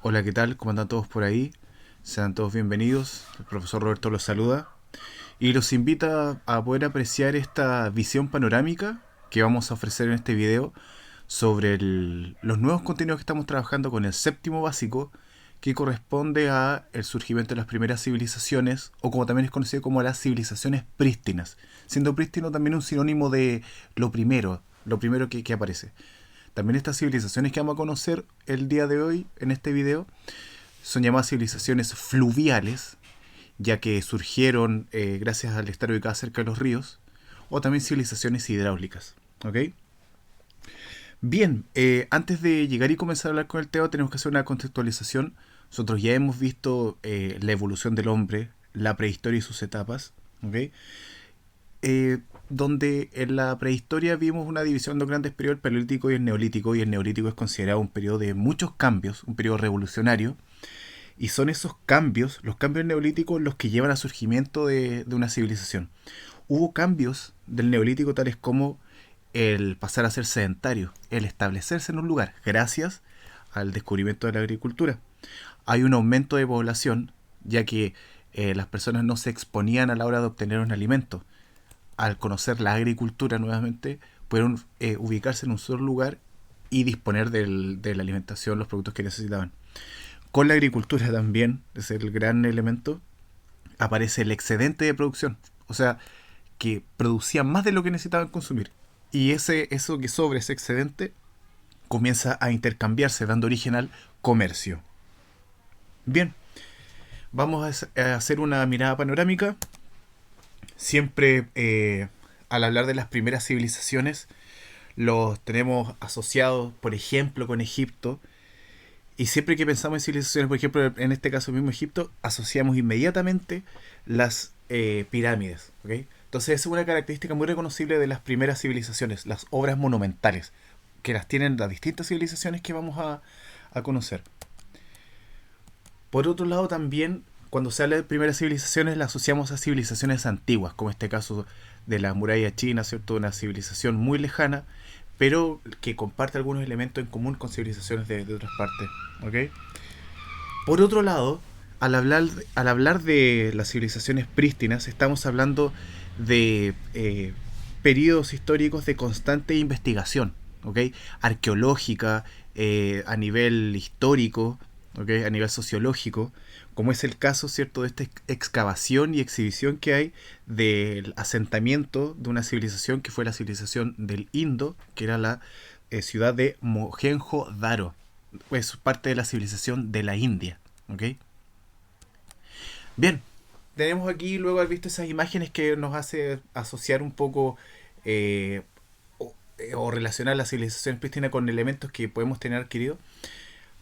Hola, ¿qué tal? ¿Cómo andan todos por ahí? Sean todos bienvenidos. El profesor Roberto los saluda y los invita a poder apreciar esta visión panorámica que vamos a ofrecer en este video sobre los nuevos contenidos que estamos trabajando con el séptimo básico, que corresponde a el surgimiento de las primeras civilizaciones, o como también es conocido como las civilizaciones prístinas, siendo prístino también un sinónimo de lo primero que aparece. También estas civilizaciones que vamos a conocer el día de hoy en este video son llamadas civilizaciones fluviales, ya que surgieron gracias al estar ubicadas cerca de los ríos, o también civilizaciones hidráulicas. ¿Ok? Bien, antes de llegar y comenzar a hablar con el tema, tenemos que hacer una contextualización. Nosotros ya hemos visto la evolución del hombre, la prehistoria y sus etapas. ¿Ok? Donde en la prehistoria vimos una división de los grandes periodos, el paleolítico y el neolítico es considerado un periodo de muchos cambios, un periodo revolucionario, y son esos cambios, los cambios neolíticos, los que llevan al surgimiento de una civilización. Hubo cambios del neolítico tales como el pasar a ser sedentario, el establecerse en un lugar, gracias al descubrimiento de la agricultura. Hay un aumento de población, ya que las personas no se exponían a la hora de obtener un alimento. Al conocer la agricultura nuevamente, pudieron ubicarse en un solo lugar y disponer de la alimentación, los productos que necesitaban. Con la agricultura también, es el gran elemento, aparece el excedente de producción. O sea, que producían más de lo que necesitaban consumir. Y eso que sobra, ese excedente, comienza a intercambiarse, dando origen al comercio. Bien, vamos a hacer una mirada panorámica. Siempre al hablar de las primeras civilizaciones, los tenemos asociados, por ejemplo, con Egipto. Y siempre que pensamos en civilizaciones, por ejemplo, en este caso mismo Egipto, asociamos inmediatamente las pirámides. ¿Okay? Entonces es una característica muy reconocible de las primeras civilizaciones, las obras monumentales, que las tienen las distintas civilizaciones que vamos a conocer. Por otro lado, también, cuando se habla de primeras civilizaciones, las asociamos a civilizaciones antiguas, como este caso de la muralla china, ¿cierto? Una civilización muy lejana, pero que comparte algunos elementos en común con civilizaciones de otras partes. ¿Ok? Por otro lado, al hablar de las civilizaciones prístinas, estamos hablando de periodos históricos de constante investigación, ¿ok? Arqueológica, a nivel histórico, ¿ok? A nivel sociológico, como es el caso, ¿cierto?, de esta excavación y exhibición que hay del asentamiento de una civilización que fue la civilización del Indo, que era la ciudad de Mohenjo-Daro. Es parte de la civilización de la India. ¿Ok? Bien, tenemos aquí luego haber visto esas imágenes que nos hace asociar un poco eh, o relacionar la civilización prístina con elementos que podemos tener adquiridos.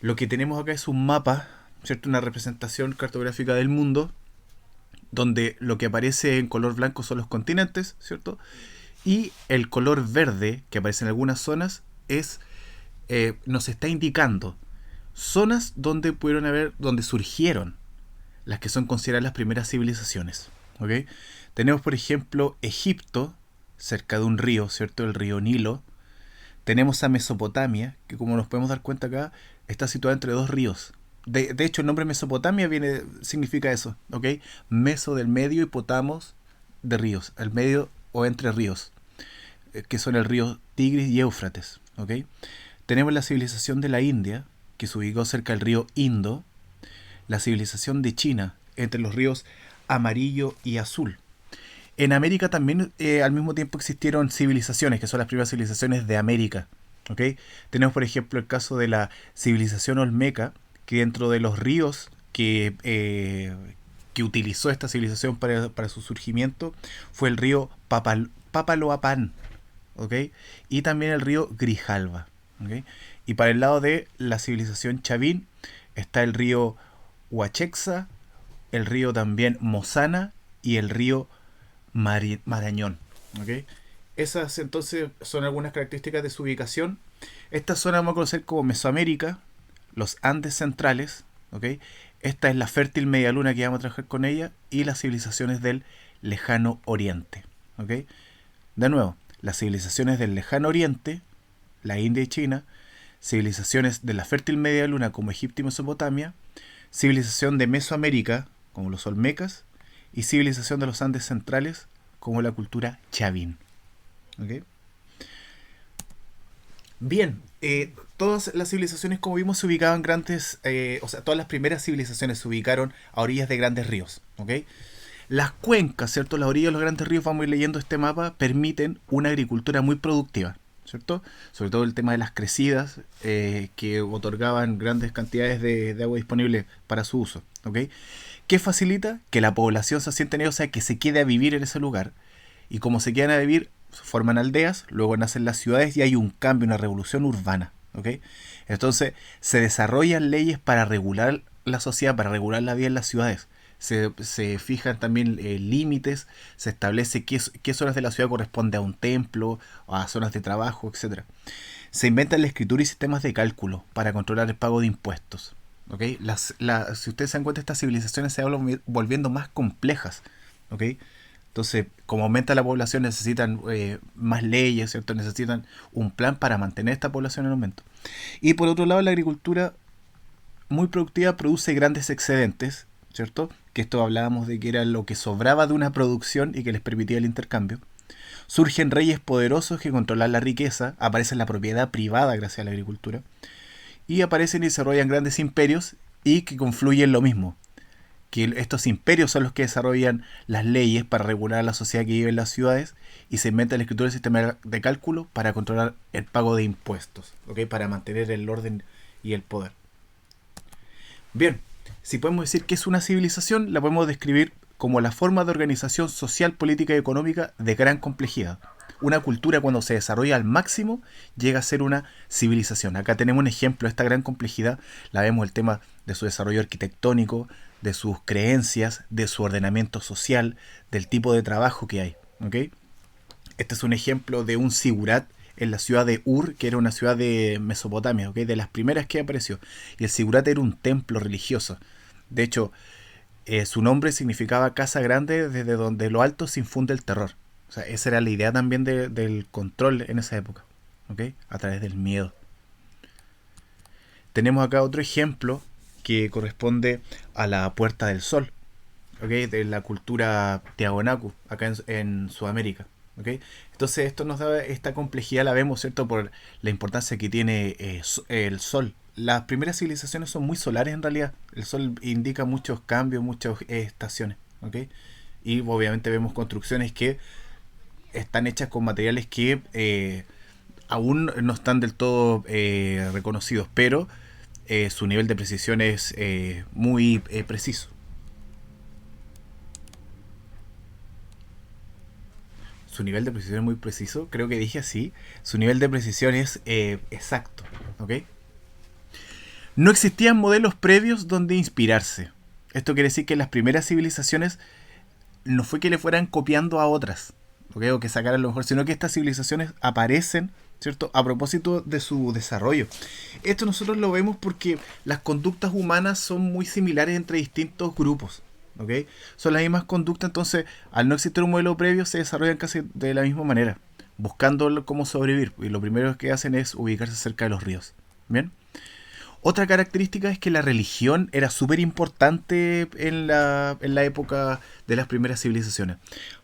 Lo que tenemos acá es un mapa, ¿cierto? Una representación cartográfica del mundo, donde lo que aparece en color blanco son los continentes, ¿cierto? Y el color verde que aparece en algunas zonas nos está indicando zonas donde pudieron haber, donde surgieron las que son consideradas las primeras civilizaciones. ¿Ok? Tenemos, por ejemplo, Egipto, cerca de un río, ¿cierto? El río Nilo. Tenemos a Mesopotamia, que como nos podemos dar cuenta acá, está situada entre dos ríos. De hecho, el nombre Mesopotamia significa eso, ¿ok? Meso del medio y potamos de ríos, el medio o entre ríos, que son el río Tigris y Éufrates, ¿ok? Tenemos la civilización de la India, que se ubicó cerca del río Indo, la civilización de China, entre los ríos Amarillo y Azul. En América también al mismo tiempo existieron civilizaciones, que son las primeras civilizaciones de América. ¿Ok? Tenemos, por ejemplo, el caso de la civilización olmeca, que dentro de los ríos que utilizó esta civilización para su surgimiento fue el río Papaloapan, ¿ok? Y también el río Grijalva. ¿Ok? Y para el lado de la civilización chavín está el río Huachexa, el río también Mosana y el río Marañón. ¿Ok? Esas entonces son algunas características de su ubicación. Esta zona vamos a conocer como Mesoamérica, los Andes centrales. ¿Ok? Esta es la fértil media luna que vamos a trabajar con ella y las civilizaciones del lejano oriente. ¿Ok? De nuevo, las civilizaciones del lejano oriente, la India y China, civilizaciones de la fértil Media Luna como Egipto y Mesopotamia, civilización de Mesoamérica como los Olmecas y civilización de los Andes centrales como la cultura Chavín. ¿Okay? Bien, todas las civilizaciones, como vimos, se ubicaban todas las primeras civilizaciones se ubicaron a orillas de grandes ríos. ¿Okay? Las cuencas, ¿cierto? Las orillas de los grandes ríos, vamos a ir leyendo este mapa, permiten una agricultura muy productiva, ¿cierto? Sobre todo el tema de las crecidas, que otorgaban grandes cantidades de agua disponible para su uso, ¿ok? ¿Qué facilita? Que la población se asiente en ellos, o sea, que se quede a vivir en ese lugar. Y como se quedan a vivir, se forman aldeas, luego nacen las ciudades y hay un cambio, una revolución urbana, ¿ok? Entonces, se desarrollan leyes para regular la sociedad, para regular la vida en las ciudades. Se fijan también límites, se establece qué zonas de la ciudad corresponde a un templo, a zonas de trabajo, etcétera. Se inventan la escritura y sistemas de cálculo para controlar el pago de impuestos. ¿Okay? Si ustedes se dan cuenta, estas civilizaciones se van volviendo más complejas. ¿Okay? Entonces, como aumenta la población, necesitan más leyes, ¿cierto? Necesitan un plan para mantener esta población en aumento. Y por otro lado, la agricultura muy productiva produce grandes excedentes, ¿cierto? Que esto hablábamos de que era lo que sobraba de una producción y que les permitía el intercambio. Surgen reyes poderosos que controlan la riqueza, aparece la propiedad privada gracias a la agricultura, y aparecen y desarrollan grandes imperios y que confluyen lo mismo, que estos imperios son los que desarrollan las leyes para regular a la sociedad que vive en las ciudades y se inventa la escritura y el sistema de cálculo para controlar el pago de impuestos, ¿okay? Para mantener el orden y el poder. Bien, si podemos decir que es una civilización, la podemos describir como la forma de organización social, política y económica de gran complejidad. Una cultura, cuando se desarrolla al máximo, llega a ser una civilización. Acá tenemos un ejemplo de esta gran complejidad. La vemos el tema de su desarrollo arquitectónico, de sus creencias, de su ordenamiento social, del tipo de trabajo que hay. ¿Okay? Este es un ejemplo de un sigurat en la ciudad de Ur, que era una ciudad de Mesopotamia, ¿okay? De las primeras que apareció. Y el sigurat era un templo religioso. De hecho, su nombre significaba casa grande desde donde lo alto se infunde el terror. O sea, esa era la idea también del control en esa época, ¿okay? A través del miedo. Tenemos acá otro ejemplo que corresponde a la Puerta del Sol, ¿okay? De la cultura Tiahuanacu, acá en Sudamérica. ¿Okay? Entonces esto nos da esta complejidad, la vemos, ¿cierto? Por la importancia que tiene el Sol. Las primeras civilizaciones son muy solares en realidad. El Sol indica muchos cambios, muchas estaciones. ¿Okay? Y obviamente vemos construcciones que están hechas con materiales que aún no están del todo reconocidos, pero su nivel de precisión es muy preciso. Su nivel de precisión es muy preciso, creo que dije así. Su nivel de precisión es exacto. ¿Ok? No existían modelos previos donde inspirarse. Esto quiere decir que las primeras civilizaciones no fue que le fueran copiando a otras, ¿okay? O que sacaran lo mejor, sino que estas civilizaciones aparecen, ¿cierto? A propósito de su desarrollo. Esto nosotros lo vemos porque las conductas humanas son muy similares entre distintos grupos. ¿Okay? Son las mismas conductas, entonces al no existir un modelo previo se desarrollan casi de la misma manera, buscando cómo sobrevivir, y lo primero que hacen es ubicarse cerca de los ríos. Bien. Otra característica es que la religión era súper importante en la época de las primeras civilizaciones,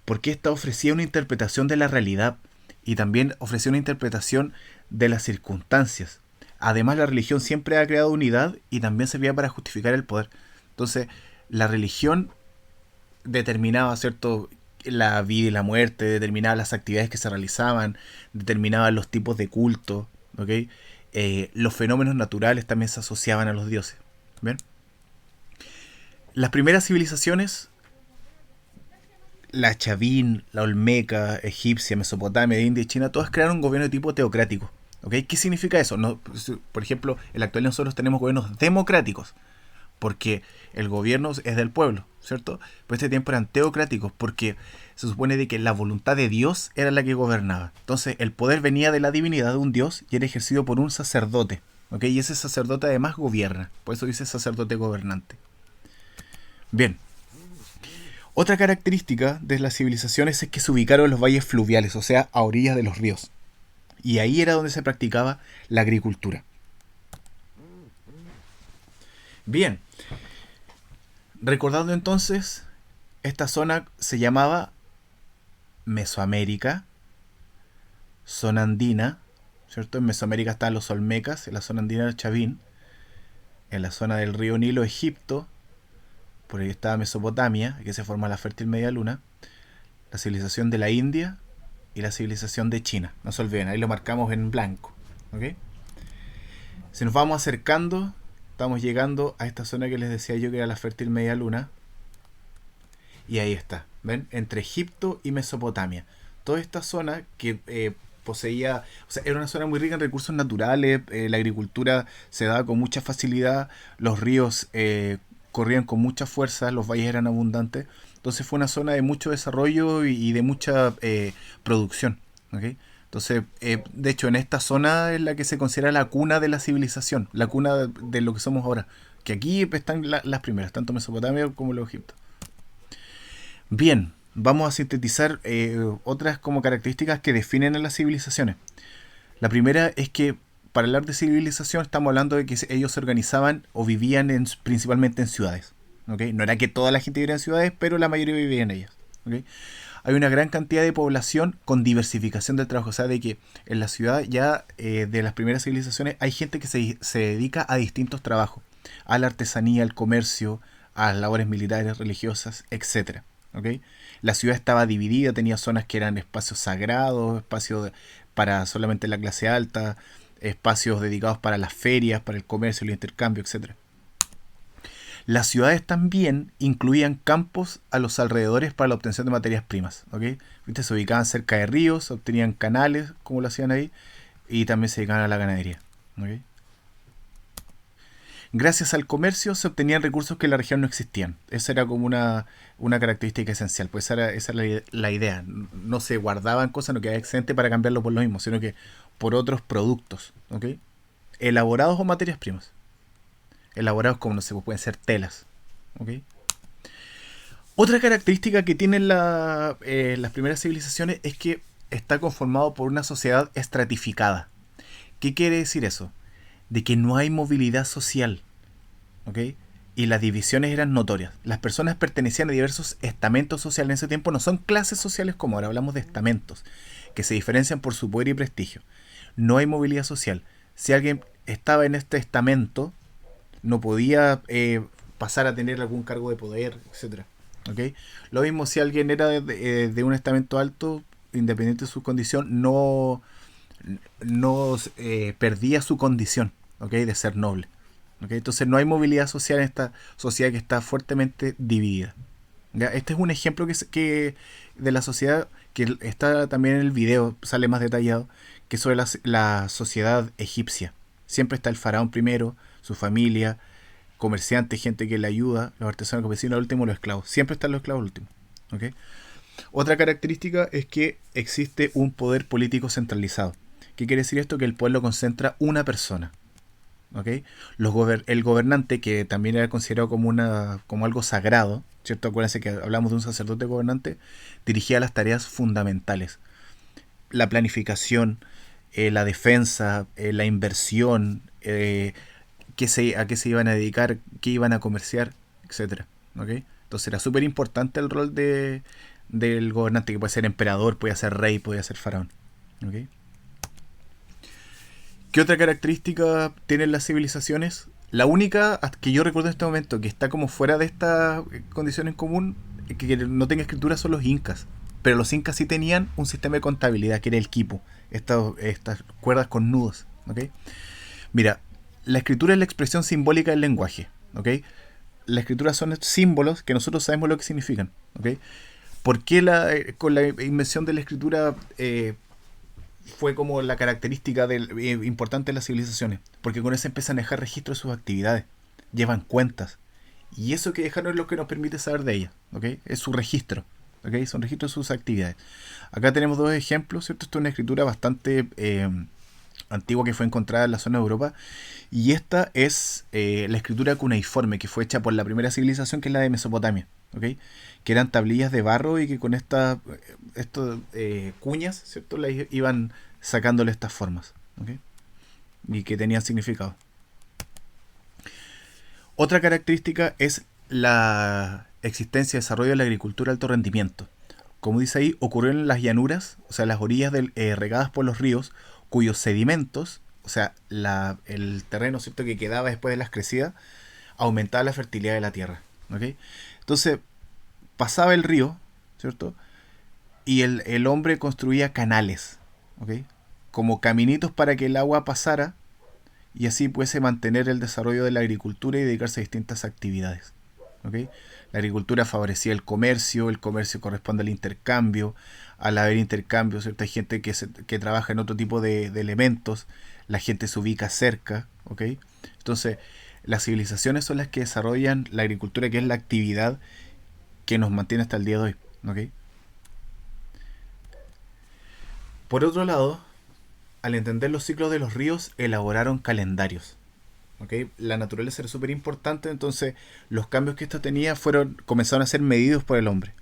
porque esta ofrecía una interpretación de la realidad y también ofrecía una interpretación de las circunstancias. Además, la religión siempre ha creado unidad y también servía para justificar el poder. Entonces, la religión determinaba, ¿cierto?, la vida y la muerte, determinaba las actividades que se realizaban, determinaba los tipos de culto, ¿okay? Los fenómenos naturales también se asociaban a los dioses. ¿Bien? Las primeras civilizaciones, la Chavín, la Olmeca, egipcia, Mesopotamia, India y China, todas crearon un gobierno de tipo teocrático. ¿Okay? ¿Qué significa eso? No, por ejemplo, en la actualidad nosotros tenemos gobiernos democráticos, porque el gobierno es del pueblo, ¿cierto? Pero este tiempo eran teocráticos, porque se supone de que la voluntad de Dios era la que gobernaba. Entonces el poder venía de la divinidad de un Dios y era ejercido por un sacerdote, ¿ok? Y ese sacerdote además gobierna, por eso dice sacerdote gobernante. Bien. Otra característica de las civilizaciones es que se ubicaron en los valles fluviales, o sea, a orillas de los ríos. Y ahí era donde se practicaba la agricultura. Bien, recordando entonces, esta zona se llamaba Mesoamérica, zona andina, ¿cierto? En Mesoamérica están los Olmecas, en la zona andina el Chavín, en la zona del río Nilo, Egipto, por ahí estaba Mesopotamia, que se forma la fértil media luna, la civilización de la India y la civilización de China. No se olviden, ahí lo marcamos en blanco. ¿Ok? Si nos vamos acercando, estamos llegando a esta zona que les decía yo que era la fértil media luna. Y ahí está, ¿ven? Entre Egipto y Mesopotamia. Toda esta zona que poseía, o sea, era una zona muy rica en recursos naturales, la agricultura se daba con mucha facilidad, los ríos corrían con mucha fuerza, los valles eran abundantes. Entonces fue una zona de mucho desarrollo y de mucha producción. ¿Ok? Entonces, de hecho, en esta zona es la que se considera la cuna de la civilización, la cuna de lo que somos ahora. Que aquí están las primeras, tanto Mesopotamia como los Egipto. Bien, vamos a sintetizar otras como características que definen a las civilizaciones. La primera es que para hablar de civilización estamos hablando de que ellos se organizaban o vivían principalmente en ciudades. ¿Ok? No era que toda la gente viviera en ciudades, pero la mayoría vivía en ellas. ¿Ok? Hay una gran cantidad de población con diversificación del trabajo. O sea, de que en la ciudad ya de las primeras civilizaciones hay gente que se dedica a distintos trabajos. A la artesanía, al comercio, a las labores militares, religiosas, etcétera. ¿Ok? La ciudad estaba dividida, tenía zonas que eran espacios sagrados, espacios para solamente la clase alta, espacios dedicados para las ferias, para el comercio, el intercambio, etcétera. Las ciudades también incluían campos a los alrededores para la obtención de materias primas. ¿Ok? ¿Viste? Se ubicaban cerca de ríos, obtenían canales, como lo hacían ahí, y también se dedicaban a la ganadería. ¿Ok? Gracias al comercio se obtenían recursos que en la región no existían. Esa era como una característica esencial, pues esa era la idea. No se guardaban cosas, no quedaba excedente para cambiarlo por lo mismo, sino que por otros productos, ¿ok? Elaborados o materias primas. Elaborados como, no sé, pueden ser telas, ¿ok? Otra característica que tienen las primeras civilizaciones es que está conformado por una sociedad estratificada. ¿Qué quiere decir eso? De que no hay movilidad social. ¿Ok? Y las divisiones eran notorias. Las personas pertenecían a diversos estamentos sociales en ese tiempo, no son clases sociales como ahora, hablamos de estamentos, que se diferencian por su poder y prestigio. No hay movilidad social. Si alguien estaba en este estamento, no podía pasar a tener algún cargo de poder, etcétera. ¿Ok? Lo mismo si alguien era de un estamento alto, independiente de su condición, no perdía su condición, ¿ok? De ser noble. ¿Okay? Entonces no hay movilidad social en esta sociedad que está fuertemente dividida. ¿Ya? Este es un ejemplo de la sociedad que está también en el video, sale más detallado, que es sobre la sociedad egipcia. Siempre está el faraón primero, su familia, comerciantes, gente que le ayuda, los artesanos campesinos, al último los esclavos. Siempre están los esclavos al último. ¿Okay? Otra característica es que existe un poder político centralizado. ¿Qué quiere decir esto? Que el poder lo concentra una persona. ¿Ok? El gobernante, que también era considerado como algo sagrado, ¿cierto? Acuérdense que hablamos de un sacerdote gobernante, dirigía las tareas fundamentales. La planificación, la defensa, la inversión, a qué se iban a dedicar, qué iban a comerciar, etcétera. ¿Ok? Entonces era súper importante el rol del gobernante, que puede ser emperador, puede ser rey, puede ser faraón. ¿Ok? ¿Qué otra característica tienen las civilizaciones? La única que yo recuerdo en este momento que está como fuera de esta condición en común, que no tenga escritura, son los incas. Pero los incas sí tenían un sistema de contabilidad, que era el quipu, estas cuerdas con nudos. ¿Okay? Mira, la escritura es la expresión simbólica del lenguaje. ¿Okay? La escritura son símbolos que nosotros sabemos lo que significan. ¿Okay? ¿Por qué con la invención de la escritura fue como la característica importante de las civilizaciones? Porque con eso empiezan a dejar registro de sus actividades, llevan cuentas, y eso que dejaron es lo que nos permite saber de ellas. ¿Okay? Es su registro. ¿Okay? Son registros de sus actividades. Acá tenemos dos ejemplos, ¿cierto? Esto es una escritura bastante antigua que fue encontrada en la zona de Europa, y esta es la escritura cuneiforme, que fue hecha por la primera civilización, que es la de Mesopotamia. ¿Okay? Que eran tablillas de barro y que con estas cuñas, ¿cierto? Le iban sacándole estas formas. ¿Okay? Y que tenían significado. Otra característica es la existencia y desarrollo de la agricultura de alto rendimiento. Como dice ahí, ocurrió en las llanuras, o sea, las orillas regadas por los ríos, cuyos sedimentos, o sea, el terreno, ¿cierto?, que quedaba después de las crecidas, aumentaba la fertilidad de la tierra. ¿Ok? Entonces, pasaba el río, ¿cierto? Y el hombre construía canales, ¿ok? Como caminitos para que el agua pasara y así pudiese mantener el desarrollo de la agricultura y dedicarse a distintas actividades. ¿Ok? La agricultura favorecía el comercio corresponde al intercambio, al haber intercambio, ¿cierto? Hay gente que trabaja en otro tipo de elementos, la gente se ubica cerca, ¿ok? Entonces, las civilizaciones son las que desarrollan la agricultura, que es la actividad que nos mantiene hasta el día de hoy, ¿ok? Por otro lado, al entender los ciclos de los ríos, elaboraron calendarios. ¿Ok? La naturaleza era súper importante, entonces los cambios que esto tenía comenzaron a ser medidos por el hombre.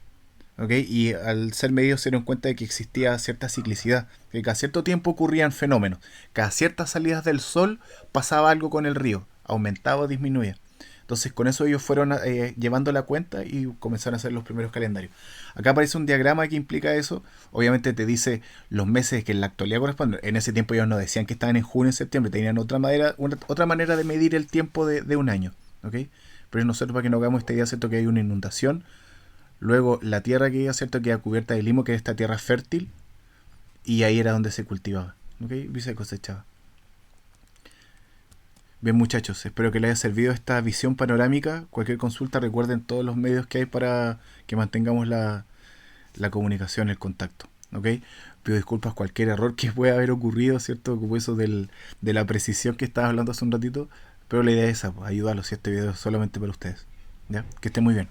¿Ok? Y al ser medidos se dieron cuenta de que existía cierta ciclicidad, que cada cierto tiempo ocurrían fenómenos. Cada ciertas salidas del sol pasaba algo con el río, aumentaba o disminuía. Entonces con eso ellos fueron llevando la cuenta y comenzaron a hacer los primeros calendarios. Acá aparece un diagrama que implica eso. Obviamente te dice los meses que en la actualidad corresponden. En ese tiempo ellos no decían que estaban en junio y septiembre. Tenían otra manera de medir el tiempo de un año. ¿Ok? Pero nosotros, para que no hagamos esta idea, ¿cierto?, que hay una inundación. Luego la tierra que queda, ¿cierto?, queda cubierta de limo, que es esta tierra fértil. Y ahí era donde se cultivaba. ¿Ok? Y se cosechaba. Bien, muchachos, espero que les haya servido esta visión panorámica. Cualquier consulta, recuerden todos los medios que hay para que mantengamos la comunicación, el contacto. ¿Ok? Pido disculpas cualquier error que pueda haber ocurrido, ¿cierto? Como eso de la precisión que estaba hablando hace un ratito. Pero la idea es esa, pues, ayudarlos, si este video es solamente para ustedes. ¿Ya? Que estén muy bien.